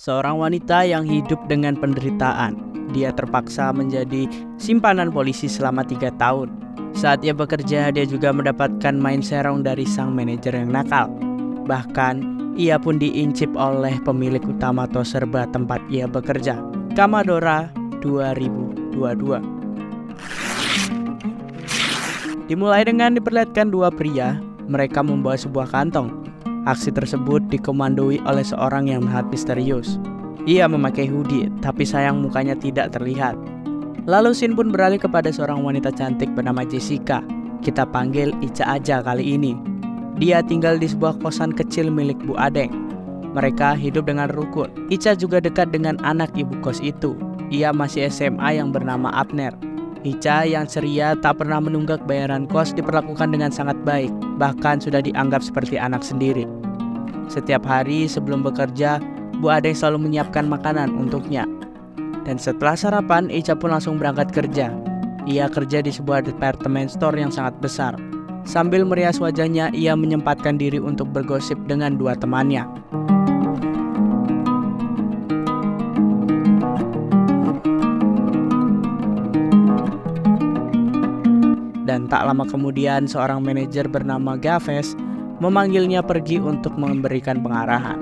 seorang wanita yang hidup dengan penderitaan. Dia terpaksa menjadi simpanan polisi selama 3 tahun. Saat ia bekerja, dia juga mendapatkan main serong dari sang manajer yang nakal. Bahkan, ia pun diincip oleh pemilik utama Toserba tempat ia bekerja, Kamadora 2022. Dimulai dengan diperlihatkan dua pria, mereka membawa sebuah kantong. Aksi tersebut dikomandoi oleh seorang yang sangat misterius. Ia memakai hoodie, tapi sayang mukanya tidak terlihat. Lalu scene pun beralih kepada seorang wanita cantik bernama Jessica. Kita panggil Ica aja kali ini. Dia tinggal di sebuah kosan kecil milik Bu Adeng. Mereka hidup dengan rukun. Ica juga dekat dengan anak ibu kos itu. Ia masih SMA yang bernama Abner. Ica yang ceria tak pernah menunggak bayaran kos diperlakukan dengan sangat baik. Bahkan sudah dianggap seperti anak sendiri. Setiap hari sebelum bekerja, Bu Adeng selalu menyiapkan makanan untuknya. Dan setelah sarapan, Ica pun langsung berangkat kerja. Ia kerja di sebuah department store yang sangat besar. Sambil merias wajahnya, ia menyempatkan diri untuk bergosip dengan dua temannya. Dan tak lama kemudian, seorang manajer bernama Gaves memanggilnya pergi untuk memberikan pengarahan.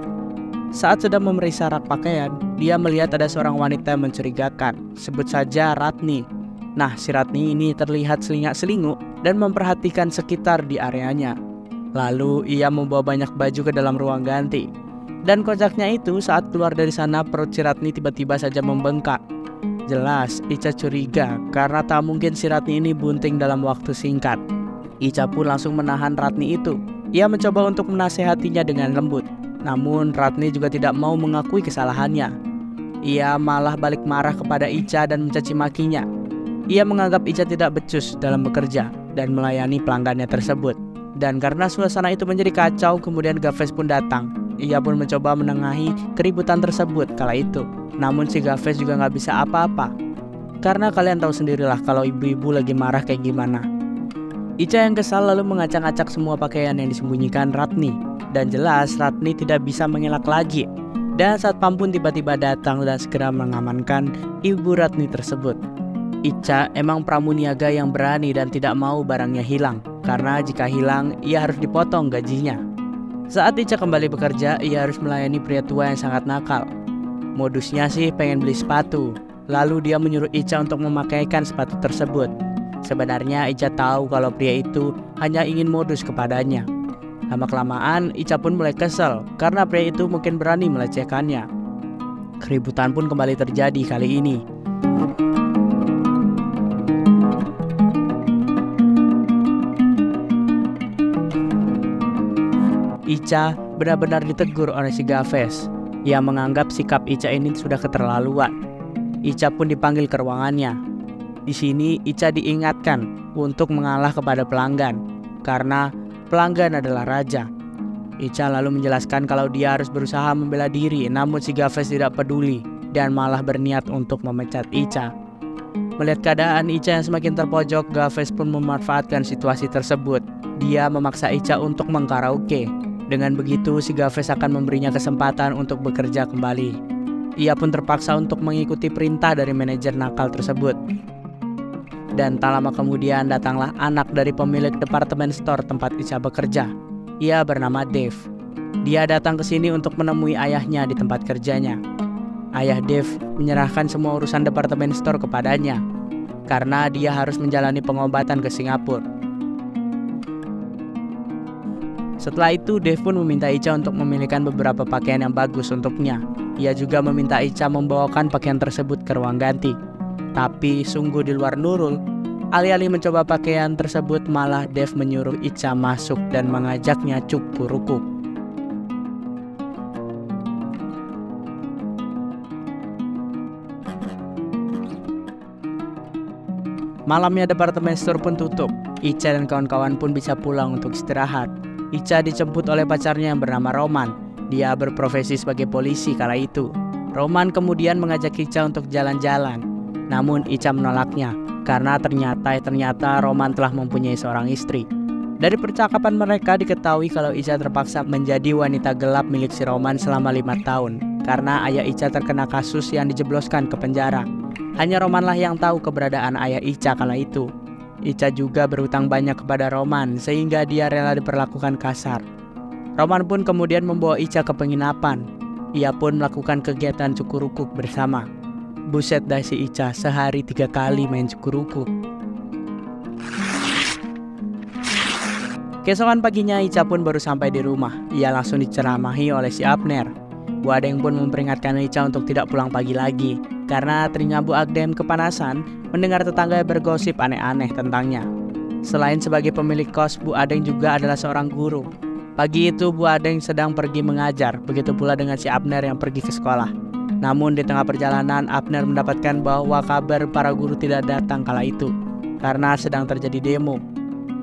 Saat sedang memeriksa rak pakaian, dia melihat ada seorang wanita yang mencurigakan. Sebut saja Ratni. Nah, si Ratni ini terlihat selingak-selinguk dan memperhatikan sekitar di areanya. Lalu ia membawa banyak baju ke dalam ruang ganti. Dan kocaknya itu, saat keluar dari sana, perut si Ratni tiba-tiba saja membengkak. Jelas, Ica curiga karena tak mungkin si Ratni ini bunting dalam waktu singkat. Ica pun langsung menahan Ratni itu. Ia mencoba untuk menasehatinya dengan lembut. Namun Ratni juga tidak mau mengakui kesalahannya. Ia malah balik marah kepada Ica dan mencaci makinya. Ia menganggap Ica tidak becus dalam bekerja dan melayani pelanggannya tersebut. Dan karena suasana itu menjadi kacau, kemudian Gaves pun datang. Ia pun mencoba menengahi keributan tersebut kala itu. Namun si Gaves juga gak bisa apa-apa. Karena kalian tahu sendirilah kalau ibu-ibu lagi marah kayak gimana. Ica yang kesal lalu mengacak-acak semua pakaian yang disembunyikan Ratni. Dan jelas Ratni tidak bisa mengelak lagi. Dan satpam pun tiba-tiba datang dan segera mengamankan ibu Ratni tersebut. Ica emang pramuniaga yang berani dan tidak mau barangnya hilang. Karena jika hilang, ia harus dipotong gajinya. Saat Ica kembali bekerja, ia harus melayani pria tua yang sangat nakal. Modusnya sih pengen beli sepatu. Lalu dia menyuruh Ica untuk memakaikan sepatu tersebut. Sebenarnya Ica tahu kalau pria itu hanya ingin modus kepadanya. Lama-kelamaan Ica pun mulai kesel karena pria itu mungkin berani melecehkannya. Keributan pun kembali terjadi kali ini. Ica benar-benar ditegur oleh si Gaves. Ia menganggap sikap Ica ini sudah keterlaluan. Ica pun dipanggil ke ruangannya. Di sini Ica diingatkan untuk mengalah kepada pelanggan karena pelanggan adalah raja. Ica lalu menjelaskan kalau dia harus berusaha membela diri, namun si Gaves tidak peduli dan malah berniat untuk memecat Ica. Melihat keadaan Ica yang semakin terpojok, Gaves pun memanfaatkan situasi tersebut. Dia memaksa Ica untuk mengkaraoke. Dengan begitu, si Gaves akan memberinya kesempatan untuk bekerja kembali. Ia pun terpaksa untuk mengikuti perintah dari manajer nakal tersebut. Dan tak lama kemudian datanglah anak dari pemilik departemen store tempat Ica bekerja. Ia bernama Dave. Dia datang ke sini untuk menemui ayahnya di tempat kerjanya. Ayah Dave menyerahkan semua urusan departemen store kepadanya karena dia harus menjalani pengobatan ke Singapura. Setelah itu, Dave pun meminta Ica untuk memilihkan beberapa pakaian yang bagus untuknya. Ia juga meminta Ica membawakan pakaian tersebut ke ruang ganti. Tapi sungguh di luar Nurul, alih-alih mencoba pakaian tersebut, malah Dave menyuruh Ica masuk dan mengajaknya cukur-rukuk. Malamnya departemen store pun tutup. Ica dan kawan-kawan pun bisa pulang untuk istirahat. Ica dijemput oleh pacarnya yang bernama Roman. Dia berprofesi sebagai polisi kala itu. Roman kemudian mengajak Ica untuk jalan-jalan. Namun Ica menolaknya karena ternyata Roman telah mempunyai seorang istri. Dari percakapan mereka diketahui kalau Ica terpaksa menjadi wanita gelap milik si Roman selama 5 tahun. karena ayah Ica terkena kasus yang dijebloskan ke penjara. Hanya Romanlah yang tahu keberadaan ayah Ica kala itu. Ica juga berhutang banyak kepada Roman sehingga dia rela diperlakukan kasar. Roman pun kemudian membawa Ica ke penginapan. Ia pun melakukan kegiatan cukur-rukuk bersama. Buset dah si Ica, sehari 3 kali main cukur-rukuk. Keesokan paginya Ica pun baru sampai di rumah. Ia langsung diceramahi oleh si Abner. Bu Adeng pun memperingatkan Ica untuk tidak pulang pagi lagi karena telinga Bu Adeng kepanasan mendengar tetangga bergosip aneh-aneh tentangnya. Selain sebagai pemilik kos, Bu Adeng juga adalah seorang guru. Pagi itu Bu Adeng sedang pergi mengajar, begitu pula dengan si Abner yang pergi ke sekolah. Namun di tengah perjalanan Abner mendapatkan bahwa kabar para guru tidak datang kala itu karena sedang terjadi demo.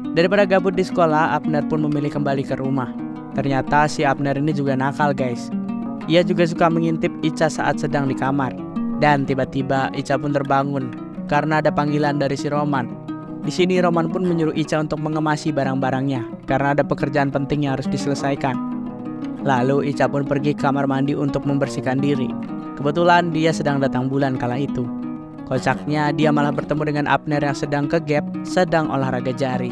Daripada gabut di sekolah, Abner pun memilih kembali ke rumah. Ternyata si Abner ini juga nakal guys. Ia juga suka mengintip Ica saat sedang di kamar. Dan tiba-tiba Ica pun terbangun karena ada panggilan dari si Roman. Di sini Roman pun menyuruh Ica untuk mengemasi barang-barangnya karena ada pekerjaan penting yang harus diselesaikan. Lalu Ica pun pergi ke kamar mandi untuk membersihkan diri. Kebetulan dia sedang datang bulan kala itu. Kocaknya dia malah bertemu dengan Abner yang sedang ke gap, sedang olahraga jari.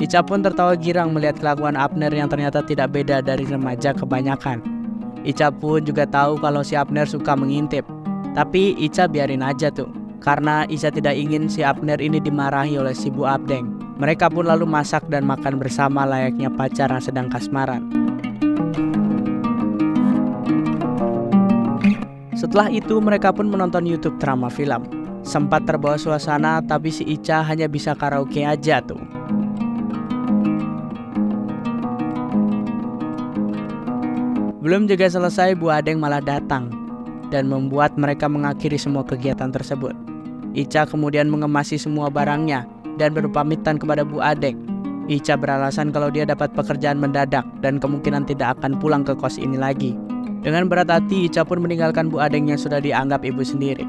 Ica pun tertawa girang melihat kelakuan Abner yang ternyata tidak beda dari remaja kebanyakan. Ica pun juga tahu kalau si Abner suka mengintip. Tapi Ica biarin aja tuh, karena Ica tidak ingin si Abner ini dimarahi oleh si Bu Adeng. Mereka pun lalu masak dan makan bersama layaknya pacaran sedang kasmaran. Setelah itu mereka pun menonton YouTube drama film. Sempat terbawa suasana tapi si Ica hanya bisa karaoke aja tuh. Belum juga selesai, Bu Adeng malah datang dan membuat mereka mengakhiri semua kegiatan tersebut. Ica kemudian mengemasi semua barangnya dan berpamitan kepada Bu Adeng. Ica beralasan kalau dia dapat pekerjaan mendadak dan kemungkinan tidak akan pulang ke kos ini lagi. Dengan berat hati, Ica pun meninggalkan Bu Adeng yang sudah dianggap ibu sendiri.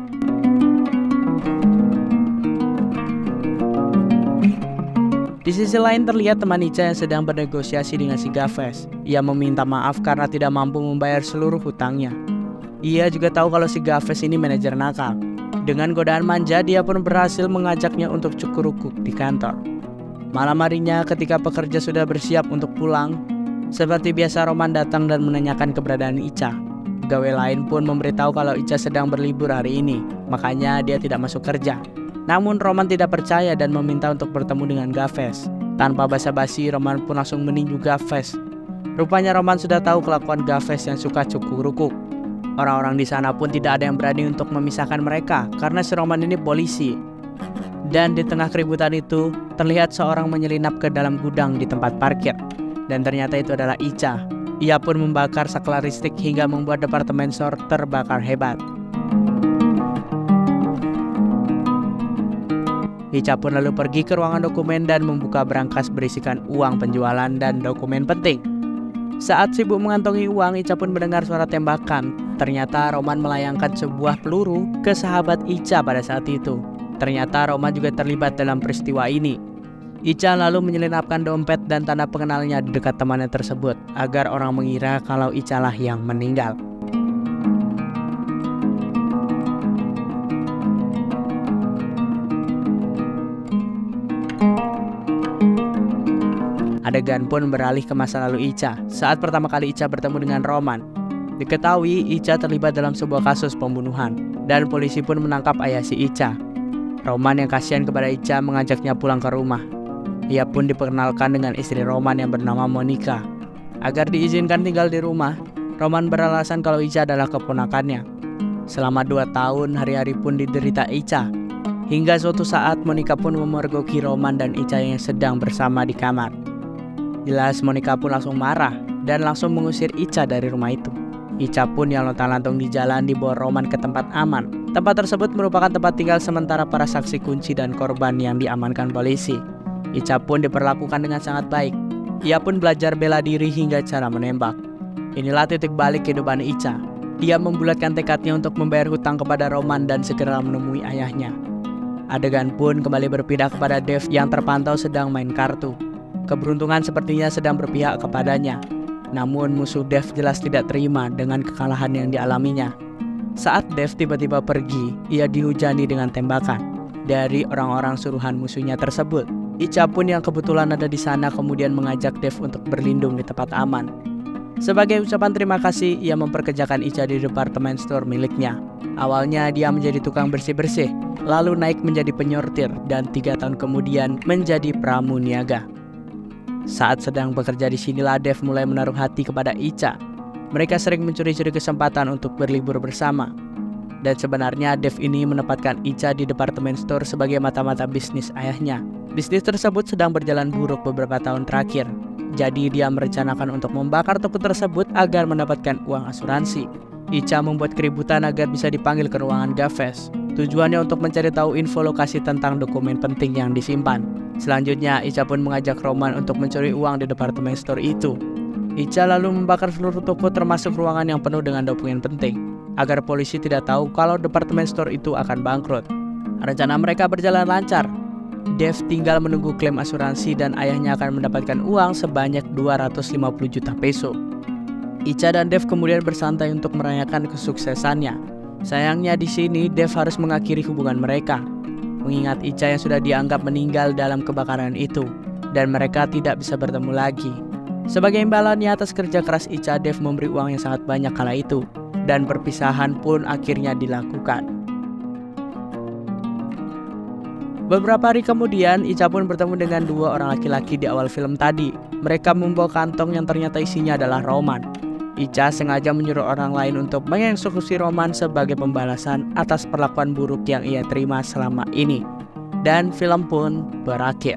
Di sisi lain terlihat teman Ica yang sedang bernegosiasi dengan si Gafes. Ia meminta maaf karena tidak mampu membayar seluruh hutangnya. Ia juga tahu kalau si Gafes ini manajer nakal. Dengan godaan manja, dia pun berhasil mengajaknya untuk cukur-rukuk di kantor. Malam harinya ketika pekerja sudah bersiap untuk pulang, seperti biasa Roman datang dan menanyakan keberadaan Ica. Pegawai lain pun memberitahu kalau Ica sedang berlibur hari ini, makanya dia tidak masuk kerja. Namun Roman tidak percaya dan meminta untuk bertemu dengan Gafes. Tanpa basa-basi, Roman pun langsung meninju Gafes. Rupanya Roman sudah tahu kelakuan Gafes yang suka cukur-rukuk. Orang-orang di sana pun tidak ada yang berani untuk memisahkan mereka karena si Roman ini polisi. Dan di tengah keributan itu, terlihat seorang menyelinap ke dalam gudang di tempat parkir. Dan ternyata itu adalah Ica. Ia pun membakar saklar listrik hingga membuat departemen store terbakar hebat. Ica pun lalu pergi ke ruangan dokumen dan membuka berangkas berisikan uang penjualan dan dokumen penting. Saat sibuk mengantongi uang, Ica pun mendengar suara tembakan. Ternyata Roman melayangkan sebuah peluru ke sahabat Ica pada saat itu. Ternyata Roman juga terlibat dalam peristiwa ini. Ica lalu menyelinapkan dompet dan tanda pengenalnya di dekat temannya tersebut agar orang mengira kalau Ica lah yang meninggal. Adegan pun beralih ke masa lalu Ica saat pertama kali Ica bertemu dengan Roman. Diketahui Ica terlibat dalam sebuah kasus pembunuhan dan polisi pun menangkap ayah si Ica. Roman yang kasihan kepada Ica mengajaknya pulang ke rumah. Ia pun diperkenalkan dengan istri Roman yang bernama Monica. Agar diizinkan tinggal di rumah, Roman beralasan kalau Ica adalah keponakannya. Selama 2 tahun hari-hari pun diderita Ica. Hingga suatu saat Monica pun memergoki Roman dan Ica yang sedang bersama di kamar. Jelas Monica pun langsung marah dan langsung mengusir Ica dari rumah itu. Ica pun yang lontang-lantung di jalan dibawa Roman ke tempat aman. Tempat tersebut merupakan tempat tinggal sementara para saksi kunci dan korban yang diamankan polisi. Ica pun diperlakukan dengan sangat baik. Ia pun belajar bela diri hingga cara menembak. Inilah titik balik kehidupan Ica. Dia membulatkan tekadnya untuk membayar hutang kepada Roman dan segera menemui ayahnya. Adegan pun kembali berpindah kepada Dev yang terpantau sedang main kartu. Keberuntungan sepertinya sedang berpihak kepadanya. Namun musuh Dev jelas tidak terima dengan kekalahan yang dialaminya. Saat Dev tiba-tiba pergi, ia dihujani dengan tembakan dari orang-orang suruhan musuhnya tersebut. Icha pun yang kebetulan ada di sana kemudian mengajak Dev untuk berlindung di tempat aman. Sebagai ucapan terima kasih, ia memperkerjakan Icha di departemen store miliknya. Awalnya dia menjadi tukang bersih-bersih, lalu naik menjadi penyortir, dan 3 tahun kemudian menjadi pramuniaga. Saat sedang bekerja di sinilah Dev mulai menaruh hati kepada Icha. Mereka sering mencuri-curi kesempatan untuk berlibur bersama. Dan sebenarnya Dev ini menempatkan Icha di departemen store sebagai mata-mata bisnis ayahnya. Bisnis tersebut sedang berjalan buruk beberapa tahun terakhir. Jadi dia merencanakan untuk membakar toko tersebut agar mendapatkan uang asuransi. Icha membuat keributan agar bisa dipanggil ke ruangan Gafes. Tujuannya untuk mencari tahu info lokasi tentang dokumen penting yang disimpan. Selanjutnya, Icha pun mengajak Roman untuk mencuri uang di departemen store itu. Icha lalu membakar seluruh toko termasuk ruangan yang penuh dengan dokumen penting, agar polisi tidak tahu kalau departemen store itu akan bangkrut. Rencana mereka berjalan lancar. Dev tinggal menunggu klaim asuransi dan ayahnya akan mendapatkan uang sebanyak 250 juta peso. Icha dan Dev kemudian bersantai untuk merayakan kesuksesannya. Sayangnya di sini Dev harus mengakhiri hubungan mereka, mengingat Icha yang sudah dianggap meninggal dalam kebakaran itu, dan mereka tidak bisa bertemu lagi. Sebagai imbalannya atas kerja keras Icha, Dev memberi uang yang sangat banyak kala itu, dan perpisahan pun akhirnya dilakukan. Beberapa hari kemudian, Icha pun bertemu dengan 2 orang laki-laki di awal film tadi. Mereka membawa kantong yang ternyata isinya adalah Roman. Icha sengaja menyuruh orang lain untuk mengeksekusi Roman sebagai pembalasan atas perlakuan buruk yang ia terima selama ini. Dan film pun berakhir.